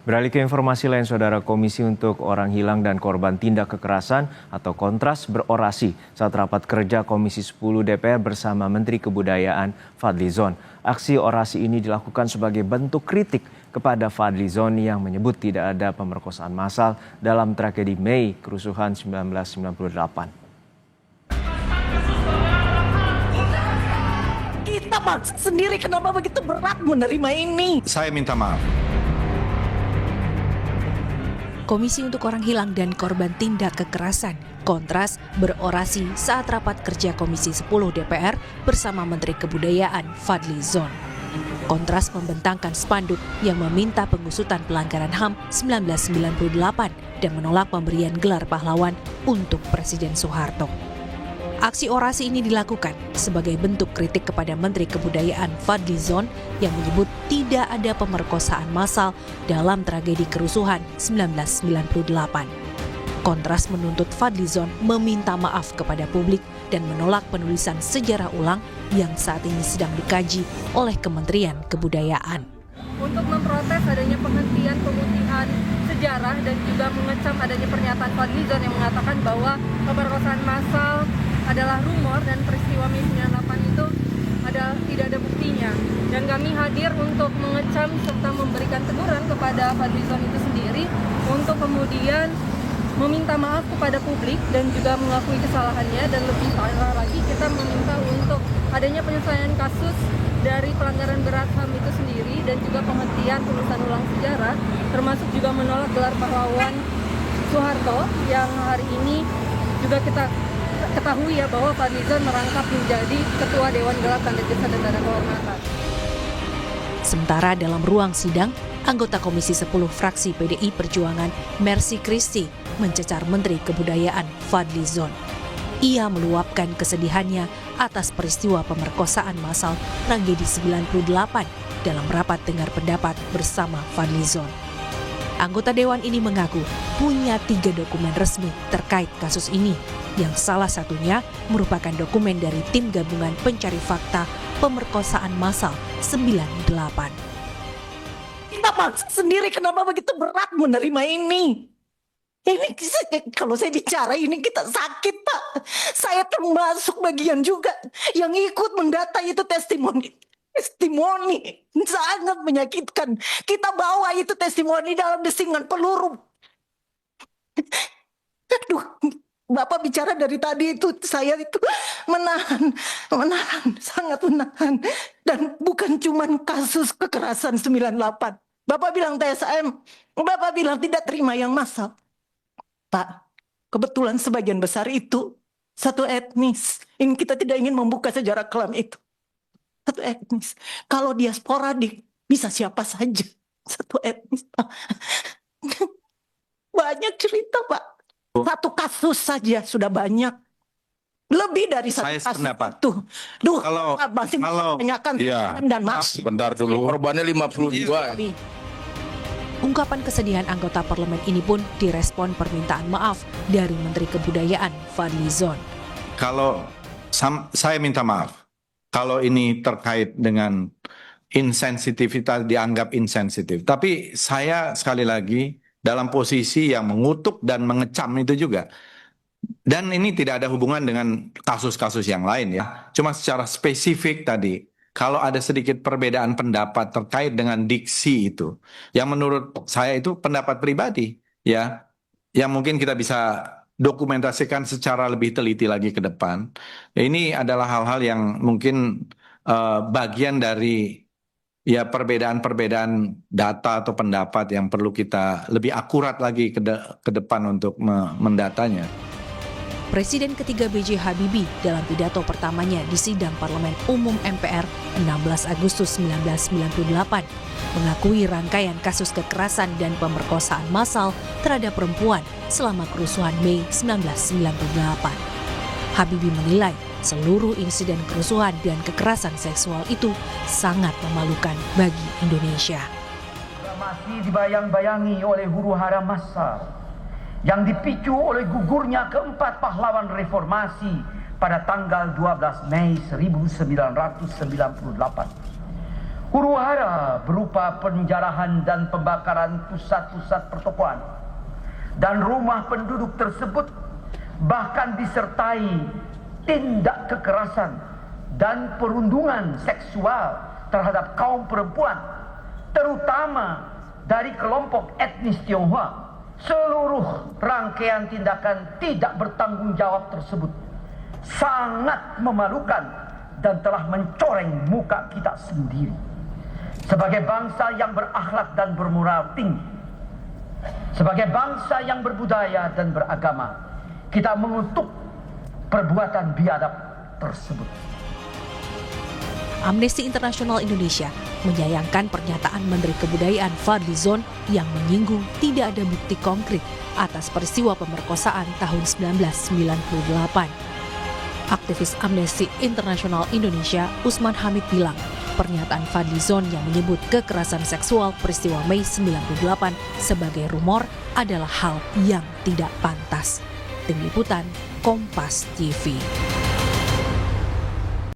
Beralih ke informasi lain, Saudara, Komisi untuk Orang Hilang dan Korban Tindak Kekerasan atau Kontras berorasi saat rapat kerja Komisi 10 DPR bersama Menteri Kebudayaan Fadlizon. Aksi orasi ini dilakukan sebagai bentuk kritik kepada Fadlizon yang menyebut tidak ada pemerkosaan massal dalam tragedi Mei kerusuhan 1998. Kita bangsa sendiri kenapa begitu berat menerima ini? Saya minta maaf. Komisi untuk Orang Hilang dan Korban Tindak Kekerasan, Kontras, berorasi saat rapat kerja Komisi 10 DPR bersama Menteri Kebudayaan Fadlizon. Kontras membentangkan spanduk yang meminta pengusutan pelanggaran HAM 1998 dan menolak pemberian gelar pahlawan untuk Presiden Soeharto. Aksi orasi ini dilakukan sebagai bentuk kritik kepada Menteri Kebudayaan Fadlizon yang menyebut tidak ada pemerkosaan massal dalam tragedi kerusuhan 1998. Kontras menuntut Fadlizon meminta maaf kepada publik dan menolak penulisan sejarah ulang yang saat ini sedang dikaji oleh Kementerian Kebudayaan. Untuk memprotes adanya penghentian pemutihan sejarah dan juga mengecam adanya pernyataan Fadlizon yang mengatakan bahwa pemerkosaan massal adalah rumor dan peristiwa Mei 98 itu tidak ada buktinya. Dan kami hadir untuk mengecam serta memberikan teguran kepada Fadlizon itu sendiri untuk kemudian meminta maaf kepada publik dan juga mengakui kesalahannya, dan lebih parah lagi kita meminta untuk adanya penyelesaian kasus dari pelanggaran berat HAM itu sendiri dan juga penghentian tulisan ulang sejarah, termasuk juga menolak gelar pahlawan Soeharto yang hari ini juga kita ketahui ya bahwa Fadlizon merangkap menjadi Ketua Dewan Gelar Tanda Jasa dan Tanda Kehormatan. Sementara dalam ruang sidang, anggota Komisi 10 fraksi PDI Perjuangan Mercy Christie mencecar Menteri Kebudayaan Fadlizon. Ia meluapkan kesedihannya atas peristiwa pemerkosaan massal tragedi 98 dalam rapat dengar pendapat bersama Fadlizon. Anggota Dewan ini mengaku punya 3 dokumen resmi terkait kasus ini, yang salah satunya merupakan dokumen dari Tim Gabungan Pencari Fakta Pemerkosaan Massal 98. Kita bangsa sendiri kenapa begitu berat menerima ini? Ini kalau saya bicara ini kita sakit, Pak. Saya termasuk bagian juga yang ikut mendata itu testimoni sangat menyakitkan. Kita bawa itu testimoni dalam desingan peluru. Aduh, Bapak bicara dari tadi itu saya itu menahan, sangat menahan. Dan bukan cuma kasus kekerasan 98. Bapak bilang TSM, Bapak bilang tidak terima yang massal. Pak, kebetulan sebagian besar itu satu etnis. Ini kita tidak ingin membuka sejarah kelam itu. Satu etnis. Kalau dia sporadik, bisa siapa saja. Satu etnis, Pak. Banyak cerita, Pak. Satu kasus saja sudah banyak. Lebih dari satu Saya kasus sependapat. itu. Duh, Kalau- masih tanyakan Iya. dan Mas. Sebentar dulu, korbannya 52. Ungkapan kesedihan anggota parlemen ini pun direspon permintaan maaf dari Menteri Kebudayaan Fadlizon. Kalau saya minta maaf, kalau ini terkait dengan insensitivitas dianggap insensitif. Tapi saya sekali lagi dalam posisi yang mengutuk dan mengecam itu juga. Dan ini tidak ada hubungan dengan kasus-kasus yang lain ya. Cuma secara spesifik tadi, kalau ada sedikit perbedaan pendapat terkait dengan diksi itu, yang menurut saya itu pendapat pribadi ya, yang mungkin kita bisa dokumentasikan secara lebih teliti lagi ke depan. Ini adalah hal-hal yang mungkin bagian dari ya perbedaan-perbedaan data atau pendapat yang perlu kita lebih akurat lagi ke depan untuk mendatanya. Presiden ketiga B.J. Habibie dalam pidato pertamanya di sidang Parlemen Umum MPR 16 Agustus 1998 mengakui rangkaian kasus kekerasan dan pemerkosaan massal terhadap perempuan selama kerusuhan Mei 1998. Habibie menilai seluruh insiden kerusuhan dan kekerasan seksual itu sangat memalukan bagi Indonesia. Masih dibayang-bayangi oleh huru-hara massa yang dipicu oleh gugurnya keempat pahlawan reformasi pada tanggal 12 Mei 1998. Huru-hara berupa penjarahan dan pembakaran pusat-pusat pertokoan dan rumah penduduk tersebut bahkan disertai tindak kekerasan dan perundungan seksual terhadap kaum perempuan, terutama dari kelompok etnis Tionghoa. Seluruh rangkaian tindakan tidak bertanggung jawab tersebut sangat memalukan dan telah mencoreng muka kita sendiri sebagai bangsa yang berakhlak dan bermoral tinggi, sebagai bangsa yang berbudaya dan beragama. Kita mengutuk perbuatan biadab tersebut. Amnesty International Indonesia menyayangkan pernyataan Menteri Kebudayaan Fadlizon yang menyinggung tidak ada bukti konkret atas peristiwa pemerkosaan tahun 1998. Aktivis Amnesty International Indonesia Usman Hamid bilang, pernyataan Fadlizon yang menyebut kekerasan seksual peristiwa Mei 98 sebagai rumor adalah hal yang tidak pantas. Tim Liputan, Kompas TV.